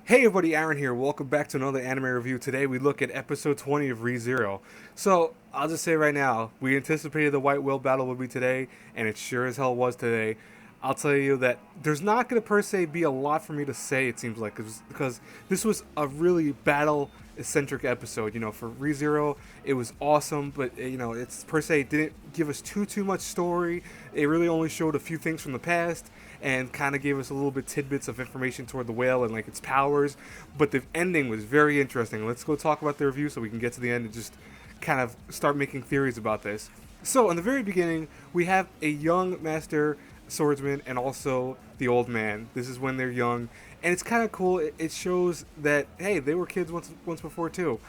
Hey everybody, Aaron here. Welcome back to another anime review. Today we look at episode 20 of ReZero. So, I'll just say right now, we anticipated the White Whale battle would be today, and it sure as hell was today. I'll tell you that there's not going to per se be a lot for me to say, it seems like, because this was a really battle-eccentric episode. For ReZero, it was awesome, but, it's per se didn't give us too much story. It really only showed a few things from the past, and kind of gave us a little bit tidbits of information toward the whale and like its powers. But the ending was very interesting. Let's go talk about the review so we can get to the end and just kind of start making theories about this. So in the very beginning, we have a young master swordsman and also the old man. This is when they're young, and it's kind of cool. It shows that hey, they were kids once before too.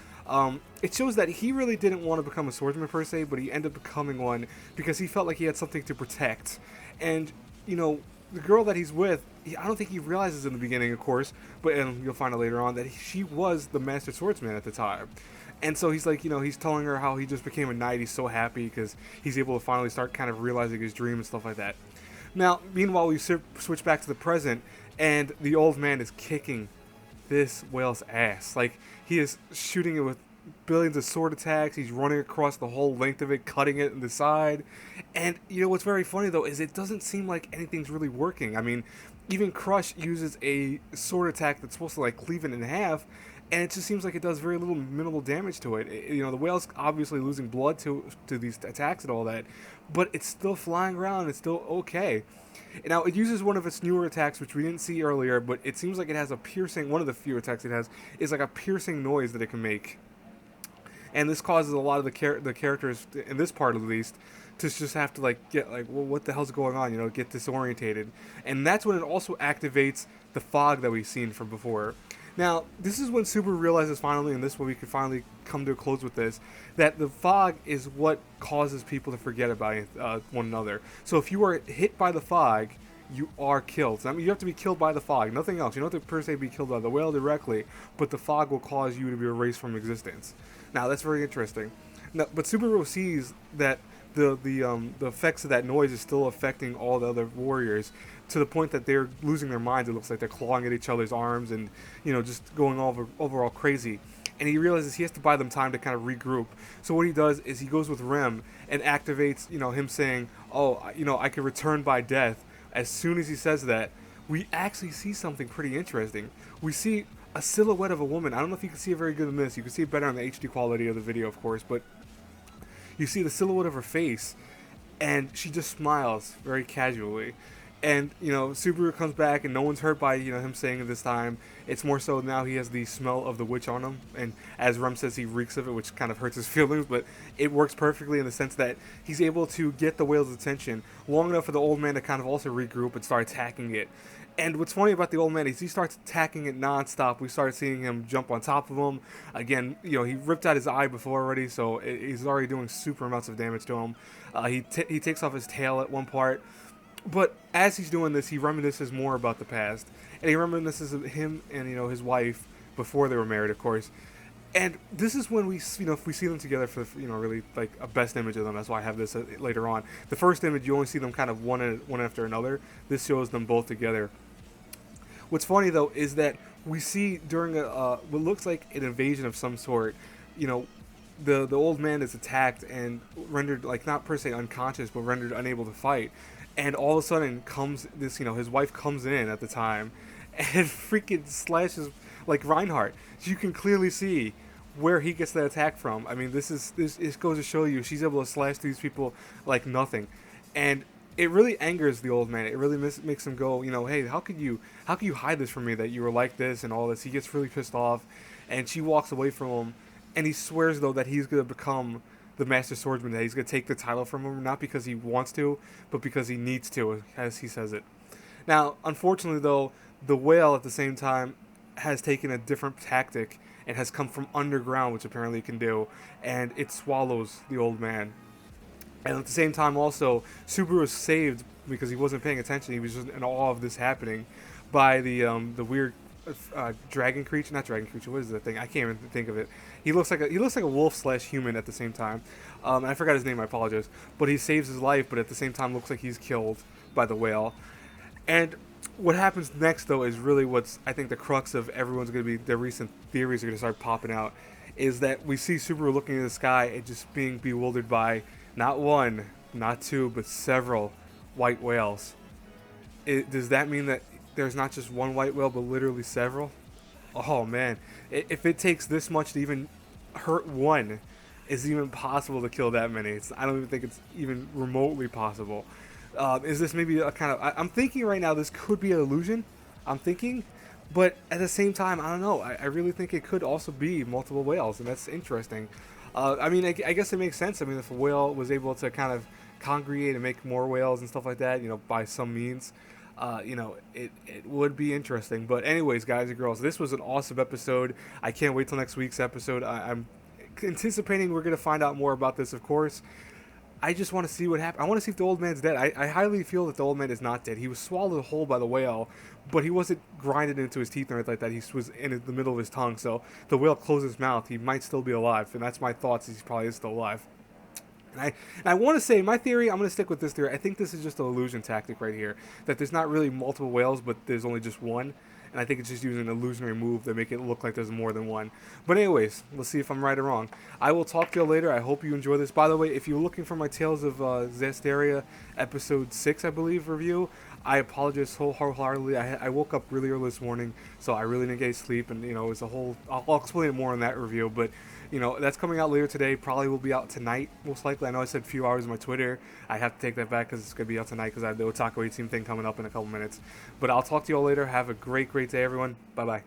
It shows that he really didn't want to become a swordsman per se, but he ended up becoming one because he felt like he had something to protect. And the girl that he's with, I don't think he realizes in the beginning, of course, but and you'll find out later on that she was the master swordsman at the time. And so he's like, he's telling her how he just became a knight. He's so happy because he's able to finally start kind of realizing his dream and stuff like that. Now, meanwhile, we switch back to the present, and the old man is kicking this whale's ass. Like, he is shooting it with billions of sword attacks. He's running across the whole length of it, cutting it in the side. And what's very funny though is it doesn't seem like anything's really working. I mean, even Crush uses a sword attack that's supposed to like cleave it in half, and it just seems like it does very little minimal damage to it. The whale's obviously losing blood to these attacks and all that, but it's still flying around. It's still okay. Now it uses one of its newer attacks, which we didn't see earlier, but it seems like it has a piercing. One of the few attacks it has is like a piercing noise that it can make, and this causes a lot of the characters in this part at least to just have to like get like, well, what the hell's going on, get disorientated. And that's when it also activates the fog that we've seen from before. Now this is when Subaru realizes finally, and this is when we can finally come to a close with this, that the fog is what causes people to forget about one another. So if you are hit by the fog, you are killed. I mean, you have to be killed by the fog, nothing else. You don't have to per se be killed by the whale directly, but the fog will cause you to be erased from existence. Now that's very interesting. Now, but Subaru sees that the effects of that noise is still affecting all the other warriors to the point that they're losing their minds. It looks like they're clawing at each other's arms and just going overall crazy. And he realizes he has to buy them time to kind of regroup. So what he does is he goes with Rem and activates him saying, "Oh, I can return by death." As soon as he says that, we actually see something pretty interesting. We see a silhouette of a woman. I don't know if you can see it very good in this. You can see it better on the HD quality of the video, of course, but you see the silhouette of her face, and she just smiles very casually. And Subaru comes back, and no one's hurt by him saying it this time. It's more so now he has the smell of the witch on him, and as Rem says, he reeks of it, which kind of hurts his feelings. But it works perfectly in the sense that he's able to get the whale's attention long enough for the old man to kind of also regroup and start attacking it. And what's funny about the old man is he starts attacking it nonstop. We start seeing him jump on top of him. Again, he ripped out his eye before already, so he's already doing super amounts of damage to him. He takes off his tail at one part. But as he's doing this, he reminisces more about the past. And he reminisces of him and, his wife before they were married, of course. And this is when we, if we see them together for, really like a best image of them. That's why I have this later on. The first image, you only see them kind of one after another. This shows them both together. What's funny though is that we see during what looks like an invasion of some sort, the old man is attacked and rendered like not per se unconscious, but rendered unable to fight. And all of a sudden comes this, his wife comes in at the time, and freaking slashes like Reinhardt. You can clearly see where he gets that attack from. I mean, this goes to show you she's able to slash these people like nothing, and it really angers the old man. It really makes him go, hey, how could you hide this from me that you were like this and all this? He gets really pissed off, and she walks away from him, and he swears though that he's gonna become the master swordsman, that he's gonna take the title from him, not because he wants to, but because he needs to, as he says it. Now, unfortunately though, the whale at the same time has taken a different tactic and has come from underground, which apparently it can do, and it swallows the old man. And at the same time also, Subaru was saved because he wasn't paying attention. He was just in awe of this happening by the weird dragon creature, not dragon creature. What is that thing? I can't even think of it. He looks like a wolf / human at the same time. And I forgot his name. I apologize. But he saves his life, but at the same time looks like he's killed by the whale. And What happens next, though, is really what's, I think, the crux of everyone's going to be, their recent theories are going to start popping out, is that we see Subaru looking in the sky and just being bewildered by not one, not two, but several white whales. Does that mean that there's not just one white whale, but literally several? Oh man, if it takes this much to even hurt one, is it even possible to kill that many? I don't even think it's even remotely possible. Is this maybe a kind of? I'm thinking right now this could be an illusion. I'm thinking, but at the same time, I don't know. I really think it could also be multiple whales, and that's interesting. I mean, I guess it makes sense. I mean, if a whale was able to kind of congregate and make more whales and stuff like that, by some means, it would be interesting. But anyways, guys and girls, this was an awesome episode. I can't wait till next week's episode. I'm anticipating we're going to find out more about this, of course. I just want to see what happens. I want to see if the old man's dead. I highly feel that the old man is not dead. He was swallowed whole by the whale, but he wasn't grinded into his teeth or anything like that. He was in the middle of his tongue, so the whale closed his mouth. He might still be alive, and that's my thoughts. He probably is still alive. And I want to say, my theory, I'm going to stick with this theory. I think this is just an illusion tactic right here. That there's not really multiple whales, but there's only just one. And I think it's just using an illusionary move to make it look like there's more than one. But anyways, let's see if I'm right or wrong. I will talk to you later. I hope you enjoy this. By the way, if you're looking for my Tales of Zestiria episode 6, I believe, review, I apologize wholeheartedly. I woke up really early this morning, so I really didn't get sleep, and it was a whole. I'll explain it more in that review, but that's coming out later today. Probably will be out tonight, most likely. I know I said a few hours on my Twitter. I have to take that back because it's gonna be out tonight because I have the Otaku 18 thing coming up in a couple minutes. But I'll talk to you all later. Have a great day, everyone. Bye bye.